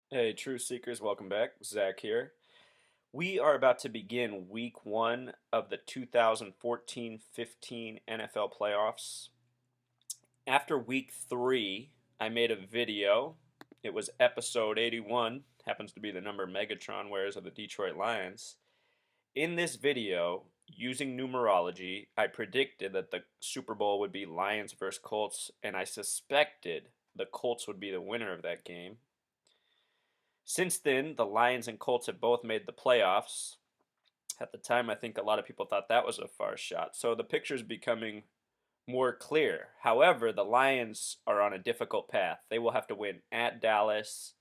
Hey, Truth Seekers, welcome back. Zach here. We are about to begin week one of the 2014-15 NFL playoffs. After week three, I made a video. It was episode 81, happens to be the number Megatron wears of the Detroit Lions. In this video, using numerology, I predicted that the Super Bowl would be Lions versus Colts, and I suspected the Colts would be the winner of that game. Since then, the Lions and Colts have both made the playoffs. At the time, I think a lot of people thought that was a far shot. So the picture is becoming more clear. However, the Lions are on a difficult path. They will have to win at Dallas,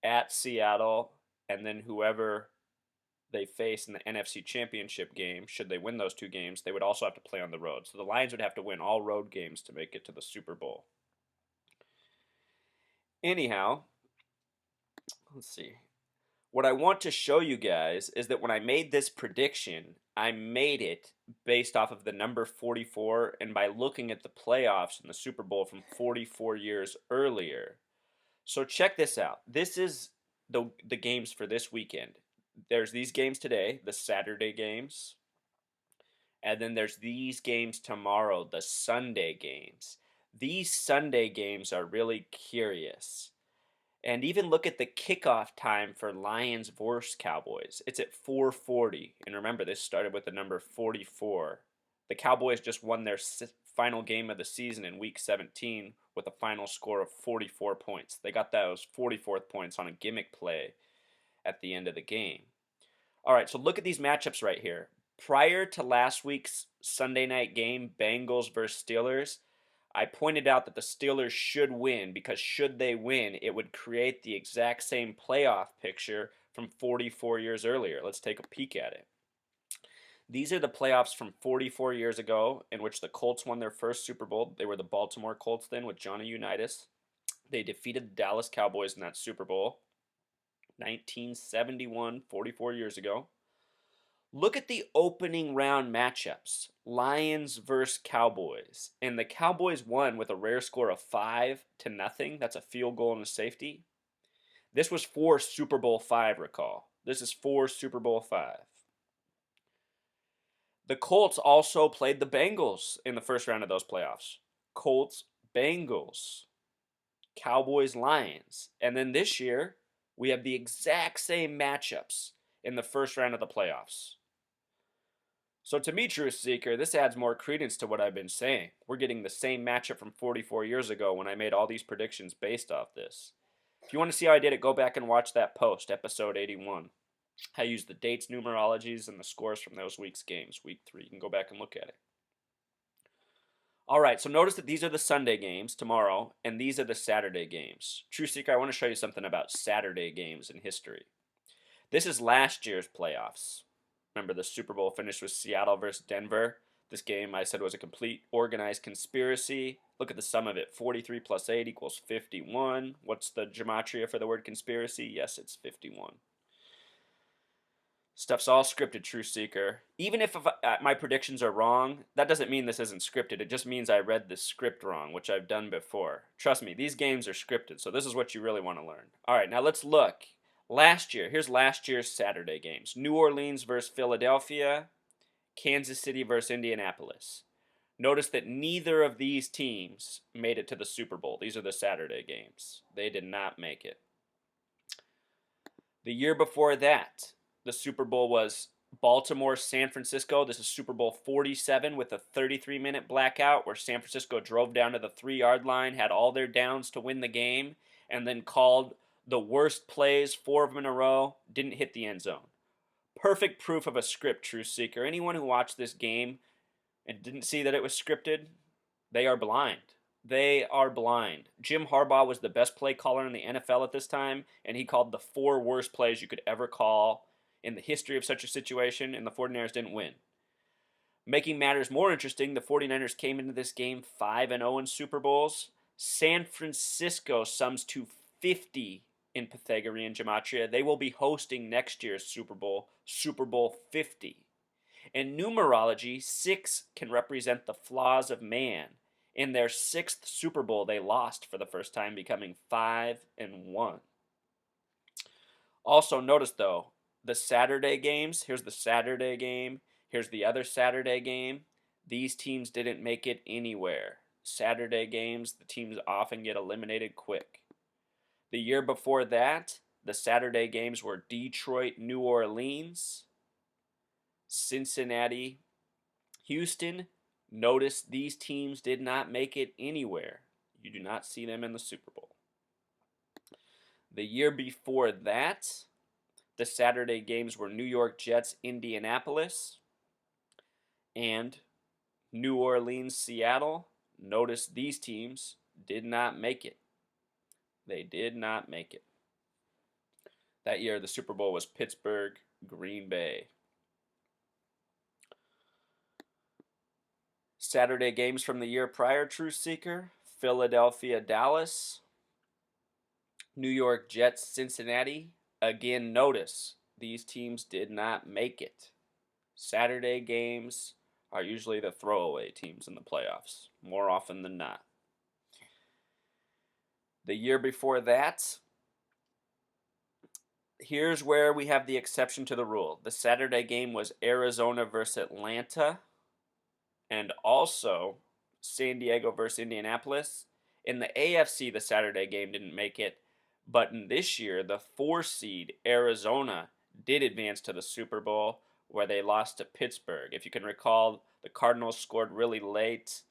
at Seattle, and then whoever they face in the NFC Championship game, should they win those two games, they would also have to play on the road. So the Lions would have to win all road games to make it to the Super Bowl. Anyhow, let's see. What I want to show you guys is that when I made this prediction, I made it based off of the number 44 and by looking at the playoffs in the Super Bowl from 44 years earlier. So check this out. This is the games for this weekend. There's these games today, the Saturday games, and then there's these games tomorrow, the Sunday games. These Sunday games are really curious. And even look at the kickoff time for Lions versus Cowboys. It's at 4:40. And remember, this started with the number 44. The Cowboys just won their final game of the season in week 17 with a final score of 44 points. They got those 44th points on a gimmick play at the end of the game. All right, so look at these matchups right here. Prior to last week's Sunday night game, Bengals versus Steelers, I pointed out that the Steelers should win because should they win, it would create the exact same playoff picture from 44 years earlier. Let's take a peek at it. These are the playoffs from 44 years ago in which the Colts won their first Super Bowl. They were the Baltimore Colts then with Johnny Unitas. They defeated the Dallas Cowboys in that Super Bowl, 1971, 44 years ago. Look at the opening round matchups. Lions versus Cowboys. And the Cowboys won with a rare score of 5-0. That's a field goal and a safety. This was for Super Bowl 5, recall. This is for Super Bowl 5. The Colts also played the Bengals in the first round of those playoffs. Colts, Bengals, Cowboys, Lions. And then this year, we have the exact same matchups in the first round of the playoffs. So to me, Truth Seeker, this adds more credence to what I've been saying. We're getting the same matchup from 44 years ago when I made all these predictions based off this. If you want to see how I did it, go back and watch that post, episode 81. I used the dates, numerologies, and the scores from those week's games, week 3. You can go back and look at it. All right, so notice that these are the Sunday games tomorrow, and these are the Saturday games. True Seeker, I want to show you something about Saturday games in history. This is last year's playoffs. Remember, the Super Bowl finished with Seattle versus Denver. This game, I said, was a complete organized conspiracy. Look at the sum of it. 43 plus 8 equals 51. What's the gematria for the word conspiracy? Yes, it's 51. Stuff's all scripted, Truth Seeker. Even if my predictions are wrong, that doesn't mean this isn't scripted. It just means I read the script wrong, which I've done before. Trust me, these games are scripted, so this is what you really want to learn. All right, now let's look. Last year, here's last year's Saturday games. New Orleans versus Philadelphia, Kansas City versus Indianapolis. Notice that neither of these teams made it to the Super Bowl. These are the Saturday games. They did not make it. The year before that, the Super Bowl was Baltimore, San Francisco. This is Super Bowl 47 with a 33-minute blackout where San Francisco drove down to the 3-yard line, had all their downs to win the game, and then called the worst plays, 4 of them in a row, didn't hit the end zone. Perfect proof of a script, Truth Seeker. Anyone who watched this game and didn't see that it was scripted, they are blind. They are blind. Jim Harbaugh was the best play caller in the NFL at this time, and he called the 4 worst plays you could ever call in the history of such a situation, and the 49ers didn't win. Making matters more interesting, the 49ers came into this game 5-0 in Super Bowls. San Francisco sums to 50 in Pythagorean Gematria. They will be hosting next year's Super Bowl, Super Bowl 50. In numerology, 6 can represent the flaws of man. In their 6th Super Bowl, they lost for the first time, becoming 5-1. Also, notice though, the Saturday games, here's the Saturday game, here's the other Saturday game. These teams didn't make it anywhere. Saturday games, the teams often get eliminated quick. The year before that, the Saturday games were Detroit, New Orleans, Cincinnati, Houston. Notice these teams did not make it anywhere. You do not see them in the Super Bowl. The year before that, the Saturday games were New York Jets, Indianapolis, and New Orleans, Seattle. Notice these teams did not make it. They did not make it. That year, the Super Bowl was Pittsburgh, Green Bay. Saturday games from the year prior, True Seeker: Philadelphia, Dallas, New York Jets, Cincinnati. Again, notice these teams did not make it. Saturday games are usually the throwaway teams in the playoffs, more often than not. The year before that, here's where we have the exception to the rule. The Saturday game was Arizona versus Atlanta, and also San Diego versus Indianapolis. In the AFC, the Saturday game didn't make it, but in this year, the 4 seed Arizona did advance to the Super Bowl, where they lost to Pittsburgh. If you can recall, the Cardinals scored really late.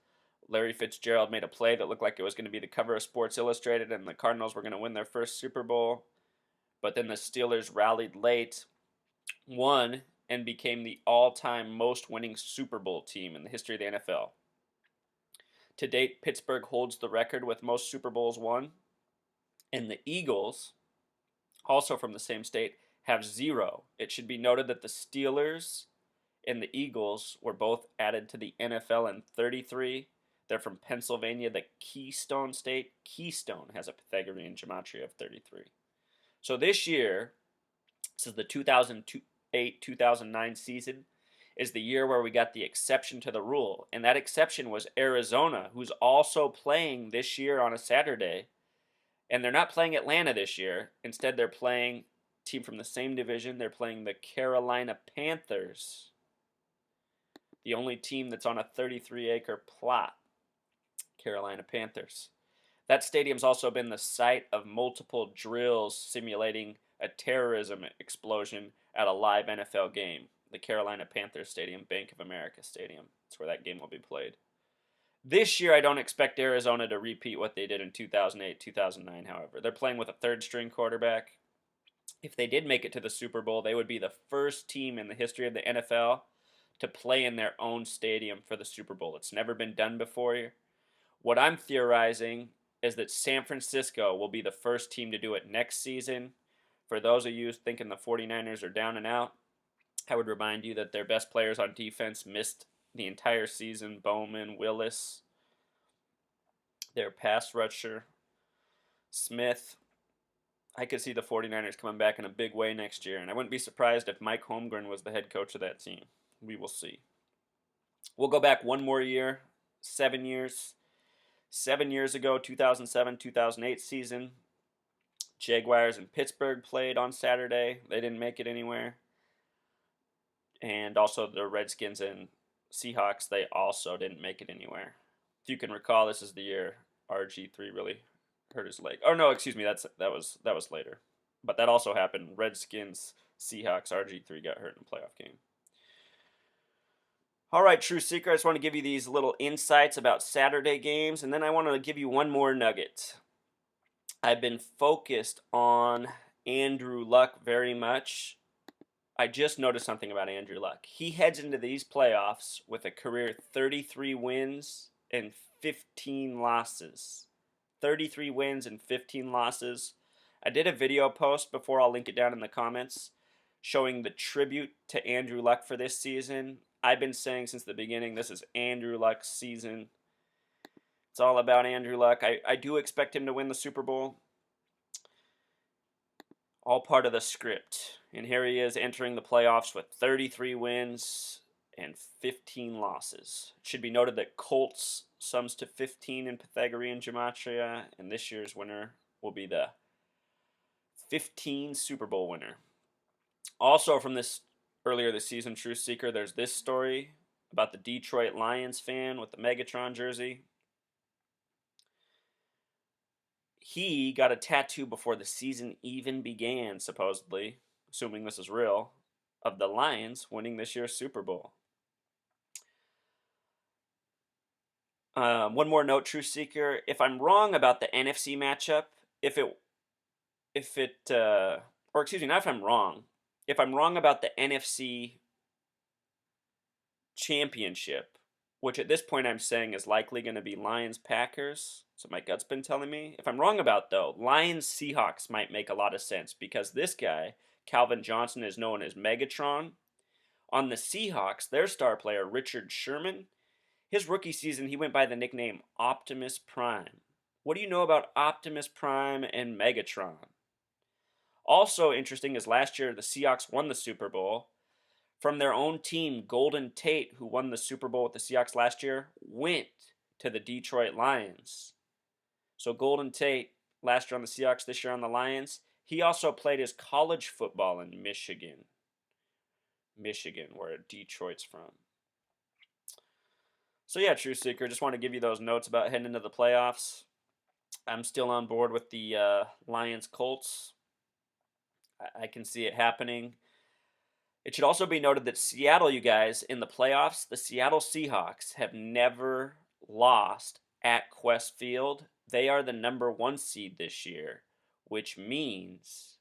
Larry Fitzgerald made a play that looked like it was going to be the cover of Sports Illustrated, and the Cardinals were going to win their first Super Bowl. But then the Steelers rallied late, won, and became the all-time most winning Super Bowl team in the history of the NFL. To date, Pittsburgh holds the record with most Super Bowls won, and the Eagles, also from the same state, have 0. It should be noted that the Steelers and the Eagles were both added to the NFL in 33. They're from Pennsylvania, the Keystone State. Keystone has a Pythagorean gematria of 33. So this year, this is the 2008-2009 season, is the year where we got the exception to the rule. And that exception was Arizona, who's also playing this year on a Saturday. And they're not playing Atlanta this year. Instead, they're playing a team from the same division. They're playing the Carolina Panthers, the only team that's on a 33-acre plot. Carolina Panthers. That stadium's also been the site of multiple drills simulating a terrorism explosion at a live NFL game. The Carolina Panthers Stadium, Bank of America Stadium. That's where that game will be played. This year, I don't expect Arizona to repeat what they did in 2008, 2009, however. They're playing with a third-string quarterback. If they did make it to the Super Bowl, they would be the first team in the history of the NFL to play in their own stadium for the Super Bowl. It's never been done before. What I'm theorizing is that San Francisco will be the first team to do it next season. For those of you thinking the 49ers are down and out, I would remind you that their best players on defense missed the entire season. Bowman, Willis, their pass rusher, Smith. I could see the 49ers coming back in a big way next year, and I wouldn't be surprised if Mike Holmgren was the head coach of that team. We will see. We'll go back one more year, 7 years. 7 years ago, 2007-2008 season, Jaguars and Pittsburgh played on Saturday. They didn't make it anywhere. And also the Redskins and Seahawks, they also didn't make it anywhere. If you can recall, this is the year RG3 really hurt his leg. Oh no, excuse me, that was later. But that also happened. Redskins, Seahawks, RG3 got hurt in a playoff game. All right, True Seeker, I just want to give you these little insights about Saturday games, and then I want to give you one more nugget. I've been focused on Andrew Luck very much. I just noticed something about Andrew Luck. He heads into these playoffs with a career 33 wins and 15 losses. 33 wins and 15 losses. I did a video post before, I'll link it down in the comments, showing the tribute to Andrew Luck for this season. I've been saying since the beginning, this is Andrew Luck's season. It's all about Andrew Luck. I do expect him to win the Super Bowl. All part of the script. And here he is entering the playoffs with 33 wins and 15 losses. It should be noted that Colts sums to 15 in Pythagorean gematria, and this year's winner will be the 15 Super Bowl winner. Also from this earlier this season, Truth Seeker, there's this story about the Detroit Lions fan with the Megatron jersey. He got a tattoo before the season even began, supposedly, assuming this is real, of the Lions winning this year's Super Bowl. One more note, Truth Seeker. If I'm wrong about the NFC matchup, or excuse me, not if I'm wrong. If I'm wrong about the NFC championship, which at this point I'm saying is likely going to be Lions Packers. So my gut's been telling me. If I'm wrong about though, Lions Seahawks might make a lot of sense because this guy, Calvin Johnson, is known as Megatron. On the Seahawks, their star player, Richard Sherman, his rookie season, he went by the nickname Optimus Prime. What do you know about Optimus Prime and Megatron? Also interesting is last year the Seahawks won the Super Bowl. From their own team, Golden Tate, who won the Super Bowl with the Seahawks last year, went to the Detroit Lions. So Golden Tate, last year on the Seahawks, this year on the Lions, he also played his college football in Michigan. Michigan, where Detroit's from. So yeah, True Seeker, just want to give you those notes about heading into the playoffs. I'm still on board with the Lions Colts. I can see it happening. It should also be noted that Seattle, you guys, in the playoffs, the Seattle Seahawks have never lost at Qwest Field. They are the number 1 seed this year, which means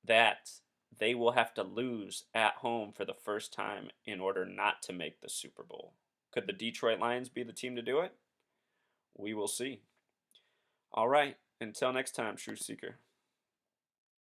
that they will have to lose at home for the first time in order not to make the Super Bowl. Could the Detroit Lions be the team to do it? We will see. All right, until next time, True Seeker.